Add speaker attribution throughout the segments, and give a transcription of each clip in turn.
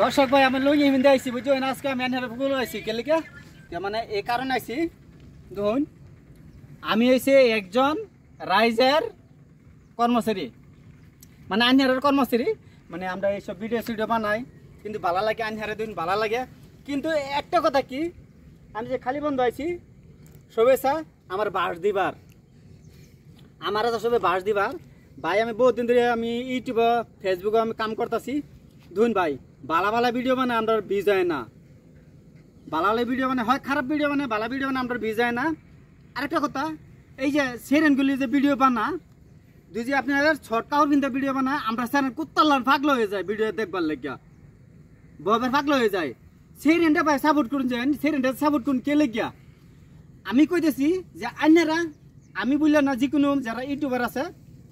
Speaker 1: দর্শক ভাই আমি লুঙ্গি হিন্দে আইছি বুঝছো আজকে আমি এনহারে ফুল আইছি কে লিখে মানে এই কারণে আইছি দেখুন আমি হইছে একজন রাইজের কর্মচারী মানে আনহারের কর্মচারী মানে আমরা এইসব ভিডিও বানাই কিন্তু ভালো লাগে আনহারে দিন ভালো লাগে কিন্তু একটা কথা কি আমি যে খালি বন্ধ আইছি শুভেচ্ছা আমার বাস দিবার আমার সবে বাস দিবার ভাই আমি বহুত দিন ধরে আমি ইউটিউব ফেসবুকে আমি কাম করতেছি ধুন ভাই ভালো ভালো ভিডিও মানে আমরা ভিজ হয় না ভালো ভালো ভিডিও মানে হয় খারাপ ভিডিও মানে ভালো ভিডিও মানে আমরা ভিজ হয় না আরেকটা কথা এই যে সেরেনগুলি যে ভিডিও বানা দুই যে আপনার ছটকাওর কিন্তু ভিডিও বানা আমরা সেরেন কুত্তাল্লার ফাগলো হয়ে যায় ভিডিও দেখবার লাগিয়া ববের ফাগলো হয়ে যায় সেরেনটা ভাই সাপোর্ট করুন যান সেরেনটা সাপোর্ট করুন কে লাগিয়া আমি কইতেছি যে আইনারা আমি বললাম না যে কোনো যারা ইউটিউবার আছে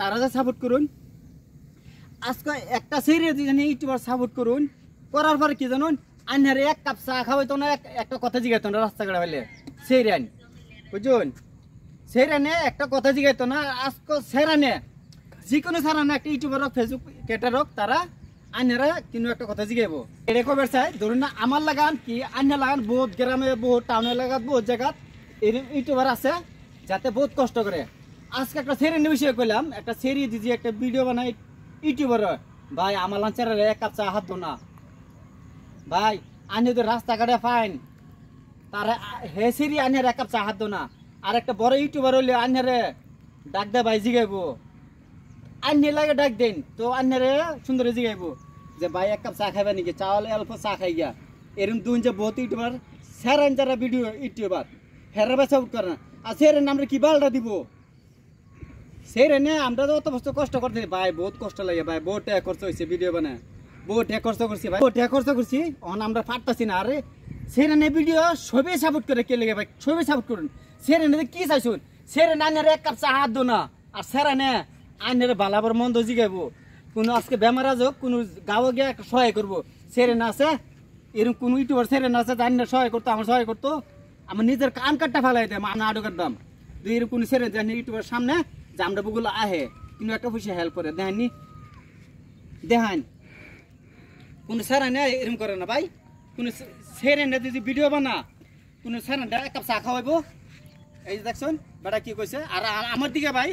Speaker 1: তারা যা সাপোর্ট করুন আজকে একটা সেরে জানি ইউটিউবার সাপোর্ট করুন করার পরে কি জানুন আইনারে এক কাপ চা খাওয়াইতো না একটা কথা জিগাইতো না রাস্তাঘাট হইলে সেরেন বুঝুন সেরানে একটা কথা জিগাইতো না আজকে সেরানে যে কোনো সারানে একটা ইউটিউবার হোক ফেসবুক ক্রিয়েটার হোক তারা আইনারা কিন্তু একটা কথা জিগাইবো এটা খবর চাই ধরুন না আমার লাগান কি আইনা লাগান বহুত গ্রামে বহুত টাউনের লাগাত বহুত জায়গাত এরকম ইউটিউবার আছে যাতে বহুত কষ্ট করে আজকে একটা সেরেনের বিষয়ে কইলাম একটা সেরি দিদি একটা ভিডিও বানাই ইউটিউবার ভাই আমার লাঞ্চারে এক কাপ চা হাত দো না ভাই আনি তো রাস্তাঘাটে ফাইন তার হে সেরি আনের এক কাপ চা হাত দো না আর একটা বড় ইউটিউবার হইলে আন্নারে ডাক দে ভাই জিগাইবো আন্নে লাগে ডাক দেন তো আন্নারে সুন্দর জিগাইবো যে ভাই এক কাপ চা খাইবা নাকি চাওয়ালে অল্প চা খাই গিয়া এরকম দুন যে বহুত ইউটিউবার সেরেন যারা ভিডিও ইউটিউবার হেরা বেসা উঠ করে না আর সেরেন আমরা কি বালটা দিব সেরেনে আমরা তো অত বস্তু কষ্ট করতে ভাই বহুত কষ্ট লাগে ভাই বহুত টাকা খরচ হয়েছে ভিডিও বানায় বহুত টাকা খরচ করছি ভাই বহুত টাকা খরচ করছি অন আমরা পারতাছি না আরে সেরেনে ভিডিও সবই সাপোর্ট করে কে লেগে ভাই সবই সাপোর্ট করুন সেরেনে কি চাইছুন সেরেন আইনের এক কাপ চা হাত দো না আর সেরেনে আইনের বালাবার মন্দ জিগাইবো কোনো আজকে বেমার আজ হোক কোনো গাঁও গিয়ে একটা সহায় করবো সেরেন আছে এরকম কোনো ইউটিউবার সেরেন আছে আইনের সহায় করতো আমার সহায় করতো আমার নিজের কান কাটটা ফেলাই দেয় আমি আডো কাটতাম দুই এরকম কোনো সেরেন জানি ইউটিউবের সামনে যে আমরা বগুলো আহে কিন্তু একটা পয়সা হেল্প করে দেখাননি দেখান কোনো সেরেনে এরকম করে না ভাই কোনো সেরেনে যদি ভিডিও বানা কোনো সেরেনটা এক কাপ চা খাওয়াইবো এই দেখছেন বেটা কি কইছে আর আমার দিকে ভাই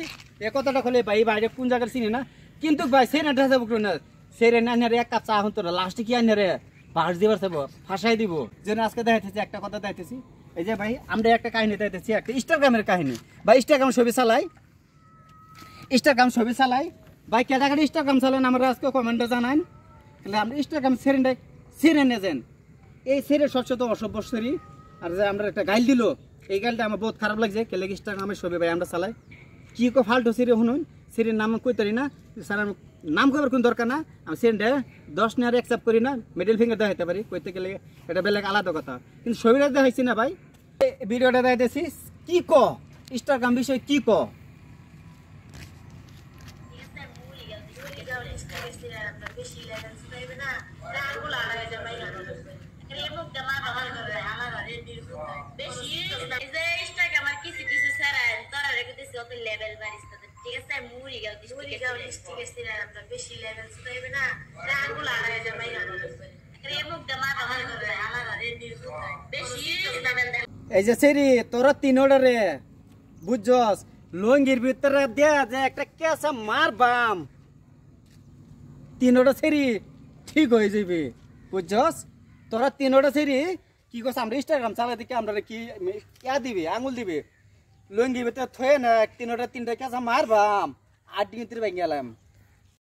Speaker 1: এ কথাটা খোলে ভাই বাইরে কোন জায়গার চিনি না কিন্তু ভাই সেরেনটা যাবো না সেরেন আনারে এক কাপ চা হতো না লাস্টে কি আনারে বাস দিবার চাইব ফাঁসাই দিব যেন আজকে দেখাইতেছি একটা কথা দেখাইতেছি এই যে ভাই আমরা একটা কাহিনী দেখাইতেছি একটা ইনস্টাগ্রামের কাহিনী বা ইনস্টাগ্রাম ছবি চালাই ভাই কেটাকাটি ইনস্টাগ্রাম চালান আমরা আজকে কমেন্টে জানান তাহলে আমরা ইনস্টাগ্রাম সেরেনে যান এই সেরে সবচেয়ে অসভ্য সেরি আর যে আমরা একটা গাইল দিল এই গালটা আমার বহুত খারাপ লাগছে কেলে ইনস্টাগ্রামের ছবি ভাই আমরা চালাই কি কো ফাল্টু সিরে শুনুন সিরির নাম কইতারি না স্যার নাম করার কোন দরকার না আমি সেন্ডে 10 নেয়ার অ্যাকসেপ্ট করি না মিডল ফিঙ্গার দেখাইতে পারি কইতে গেলে এটা বেলেগ আলাদা কথা কিন্তু ছবিটা দেখাইছি না ভাই ভিডিওটা দেখাইতেছি কি ক ইনস্টাগ্রাম বিষয় কি ক এই যে সেরি তোরা তিন অর্ডারে বুঝছস লঙ্গির ভিতরে দেয়া যে একটা কেসা মার বাম তিন অর্ডার সেরি ঠিক হয়ে যাবে বুঝছস তোরা তিন অর্ডার সেরি কি করছ আমরা ইনস্টাগ্রাম চালাই দিকে আমরা কি ইয়া দিবি আঙুল দিবি লঙ্গির ভিতরে থয়ে না তিন অর্ডার তিনটা কেসা মার বাম 8 দিন ভাই গেলাম